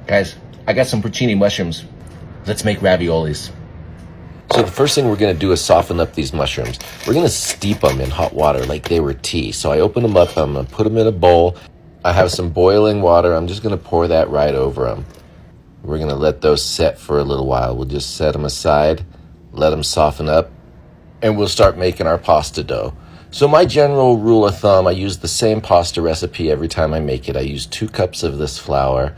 Guys, I got some porcini mushrooms. Let's make raviolis. So the first thing we're going to do is soften up these mushrooms. We're going to steep them in hot water like they were tea. So I open them up, I'm going to put them in a bowl. I have some boiling water. I'm just going to pour that right over them. We're going to let those set for a little while. We'll just set them aside, let them soften up, and we'll start making our pasta dough. So my general rule of thumb, I use the same pasta recipe every time I make it. I use 2 cups of this flour.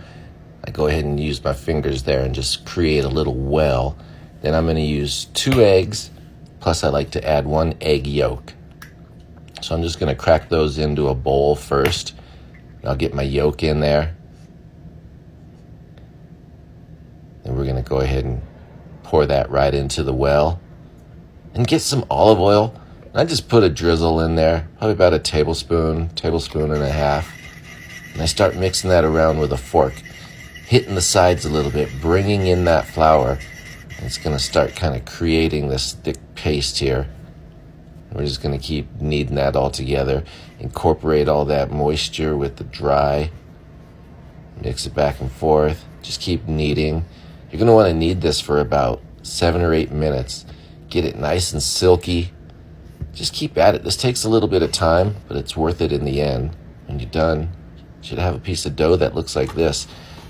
I go ahead and use my fingers there and just create a little well. Then I'm going to use 2 eggs, plus I like to add 1 egg yolk. So I'm just going to crack those into a bowl first. I'll get my yolk in there. And we're going to go ahead and pour that right into the well. And get some olive oil. And I just put a drizzle in there, probably about a tablespoon and a half. And I start mixing that around with a fork, hitting the sides a little bit, bringing in that flour. And it's going to start kind of creating this thick paste here. We're just going to keep kneading that all together, incorporate all that moisture with the dry, mix it back and forth, just keep kneading. You're going to want to knead this for about 7 or 8 minutes. Get it nice and silky. Just keep at it. This takes a little bit of time, but it's worth it in the end. When you're done, you should have a piece of dough that looks like this.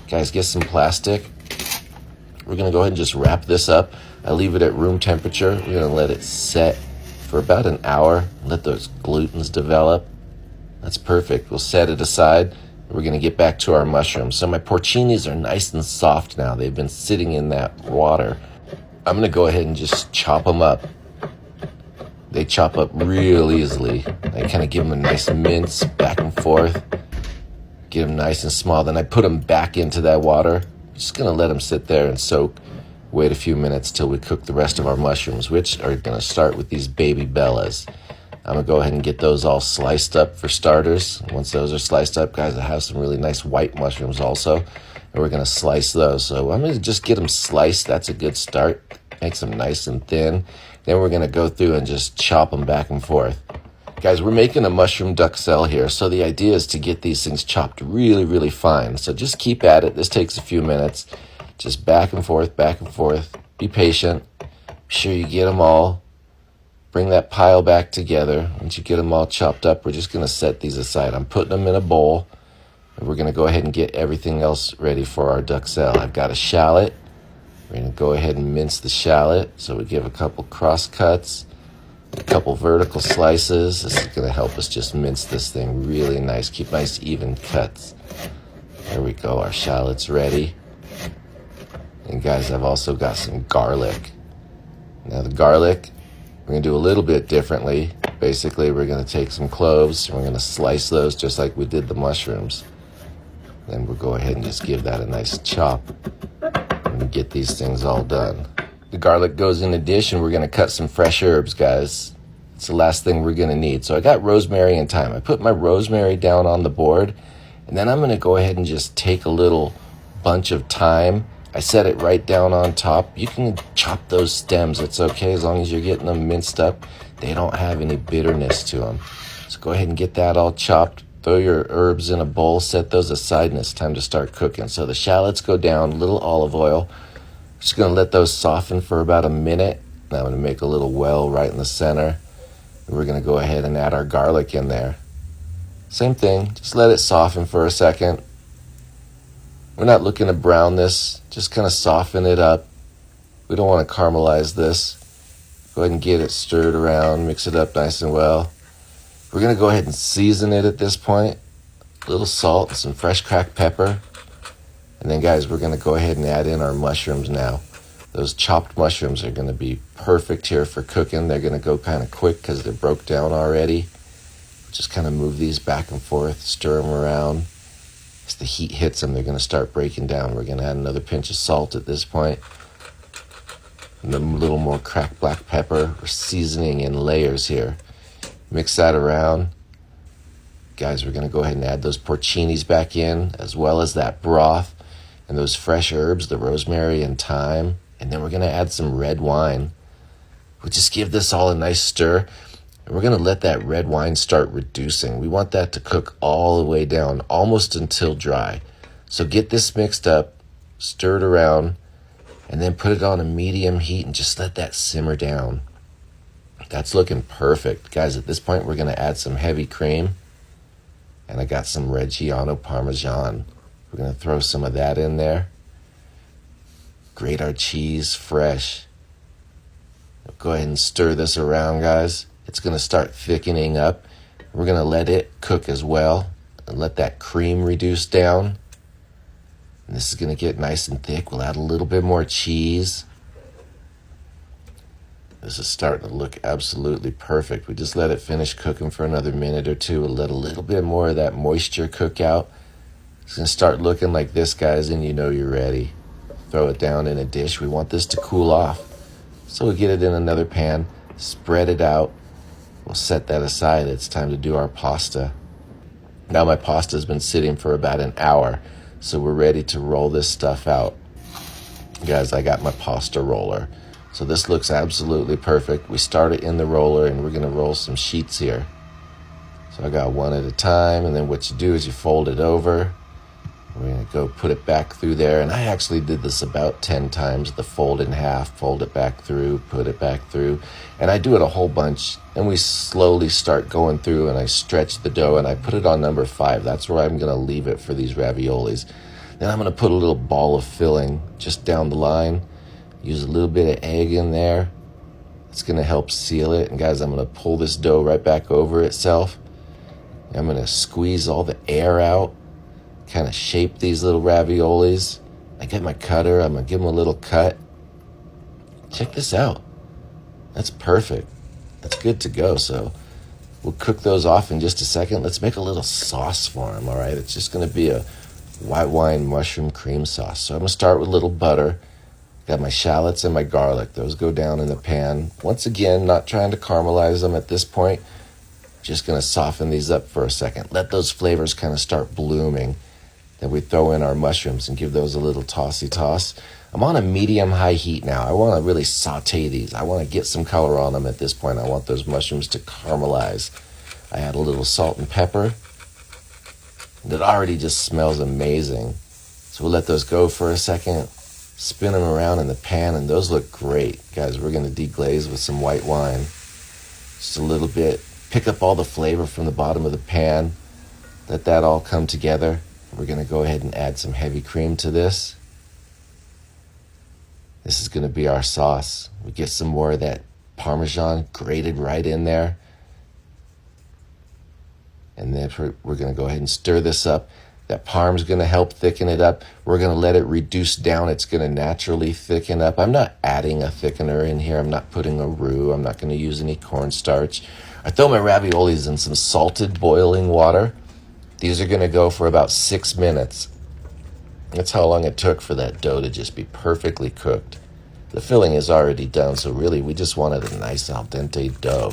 Guys, get some plastic. We're going to go ahead and just wrap this up. I leave it at room temperature. We're going to let it set for about an hour. Let those glutens develop. That's perfect. We'll set it aside. We're going to get back to our mushrooms. So my porcinis are nice and soft now. They've been sitting in that water. I'm going to go ahead and just chop them up. They chop up real easily. I kind of give them a nice mince back and forth. Get them nice and small. Then I put them back into that water. Just going to let them sit there and soak. Wait a few minutes till we cook the rest of our mushrooms, which are going to start with these baby bellas. I'm going to go ahead and get those all sliced up for starters. Once those are sliced up, guys, I have some really nice white mushrooms also. And we're going to slice those. So I'm going to just get them sliced. That's a good start. Makes them nice and thin. Then we're going to go through and just chop them back and forth. Guys, we're making a mushroom duxelle here. So the idea is to get these things chopped really, really fine. So just keep at it. This takes a few minutes. Just back and forth, back and forth. Be patient. Be sure you get them all. Bring that pile back together. Once you get them all chopped up, we're just going to set these aside. I'm putting them in a bowl. And we're going to go ahead and get everything else ready for our duxelle. I've got a shallot. We're going to go ahead and mince the shallot. So we give a couple cross cuts, a couple vertical slices. This is going to help us just mince this thing really nice. Keep nice even cuts. There we go. Our shallot's ready. And guys, I've also got some garlic. Now the garlic, we're going to do a little bit differently. Basically, we're going to take some cloves and we're going to slice those just like we did the mushrooms. Then we'll go ahead and just give that a nice chop and get these things all done. The garlic goes in a dish and we're going to cut some fresh herbs, guys. It's the last thing we're going to need. So I got rosemary and thyme. I put my rosemary down on the board and then I'm going to go ahead and just take a little bunch of thyme. I set it right down on top. You can chop those stems. It's okay as long as you're getting them minced up. They don't have any bitterness to them. So go ahead and get that all chopped. Throw your herbs in a bowl. Set those aside and it's time to start cooking. So the shallots go down, a little olive oil. Just going to let those soften for about a minute. Now I'm going to make a little well right in the center. And we're going to go ahead and add our garlic in there. Same thing. Just let it soften for a second. We're not looking to brown this, just kind of soften it up. We don't want to caramelize this. Go ahead and get it stirred around, mix it up nice and well. We're going to go ahead and season it at this point. A little salt and some fresh cracked pepper. And then guys, we're going to go ahead and add in our mushrooms now. Those chopped mushrooms are going to be perfect here for cooking. They're going to go kind of quick because they're broke down already. Just kind of move these back and forth, stir them around. As the heat hits them, they're going to start breaking down. We're going to add another pinch of salt at this point. And a little more cracked black pepper. We're seasoning in layers here. Mix that around. Guys, we're going to go ahead and add those porcinis back in, as well as that broth and those fresh herbs, the rosemary and thyme. And then we're going to add some red wine. We'll just give this all a nice stir. And we're going to let that red wine start reducing. We want that to cook all the way down, almost until dry. So get this mixed up. stir it around, and then put it on a medium heat and just let that simmer down. That's looking perfect. Guys, at this point, we're going to add some heavy cream. And I got some Reggiano Parmesan. We're going to throw some of that in there. Grate our cheese fresh. Go ahead and stir this around, guys. It's going to start thickening up. We're going to let it cook as well and let that cream reduce down. And this is going to get nice and thick. We'll add a little bit more cheese. This is starting to look absolutely perfect. We just let it finish cooking for another minute or two. We'll let a little bit more of that moisture cook out. It's going to start looking like this, guys, and you know you're ready. Throw it down in a dish. We want this to cool off. So we'll get it in another pan, spread it out. We'll set that aside. It's time to do our pasta. Now my pasta has been sitting for about an hour, so we're ready to roll this stuff out. Guys, I got my pasta roller. So this looks absolutely perfect. We start it in the roller, and we're going to roll some sheets here. So I got one at a time, and then what you do is you fold it over. We're going to go put it back through there, and I actually did this about 10 times, the fold in half, fold it back through, put it back through, and I do it a whole bunch, and we slowly start going through, and I stretch the dough, and I put it on number 5. That's where I'm going to leave it for these raviolis. Then I'm going to put a little ball of filling just down the line, use a little bit of egg in there. It's going to help seal it, and guys, I'm going to pull this dough right back over itself. I'm going to squeeze all the air out. Kind of shape these little raviolis. I get my cutter. I'm going to give them a little cut. Check this out. That's perfect. That's good to go. So we'll cook those off in just a second. Let's make a little sauce for them, all right? It's just going to be a white wine mushroom cream sauce. So I'm going to start with a little butter. Got my shallots and my garlic. Those go down in the pan. Once again, not trying to caramelize them at this point. Just going to soften these up for a second. Let those flavors kind of start blooming. Then we throw in our mushrooms and give those a little tossy toss. I'm on a medium-high heat now. I want to really saute these. I want to get some color on them at this point. I want those mushrooms to caramelize. I add a little salt and pepper. It already just smells amazing. So we'll let those go for a second. Spin them around in the pan, and those look great. Guys, we're going to deglaze with some white wine. Just a little bit. Pick up all the flavor from the bottom of the pan. Let that all come together. We're going to go ahead and add some heavy cream to this. This is going to be our sauce. We get some more of that Parmesan grated right in there. And then we're going to go ahead and stir this up. That Parm's going to help thicken it up. We're going to let it reduce down. It's going to naturally thicken up. I'm not adding a thickener in here. I'm not putting a roux. I'm not going to use any cornstarch. I throw my raviolis in some salted boiling water. These are going to go for about 6 minutes. That's how long it took for that dough to just be perfectly cooked. The filling is already done, so really we just wanted a nice al dente dough.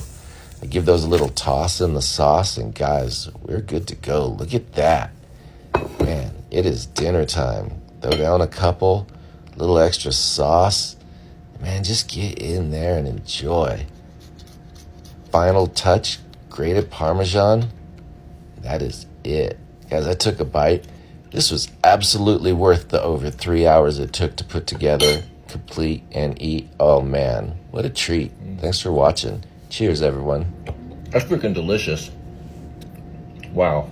I give those a little toss in the sauce, and guys, we're good to go. Look at that. Man, it is dinner time. Throw down a couple, a little extra sauce. Man, just get in there and enjoy. Final touch, grated Parmesan. That is it. Guys, I took a bite. This was absolutely worth the over 3 hours it took to put together, complete, and eat. Oh, man, what a treat. Thanks for watching. Cheers, everyone. That's freaking delicious. Wow.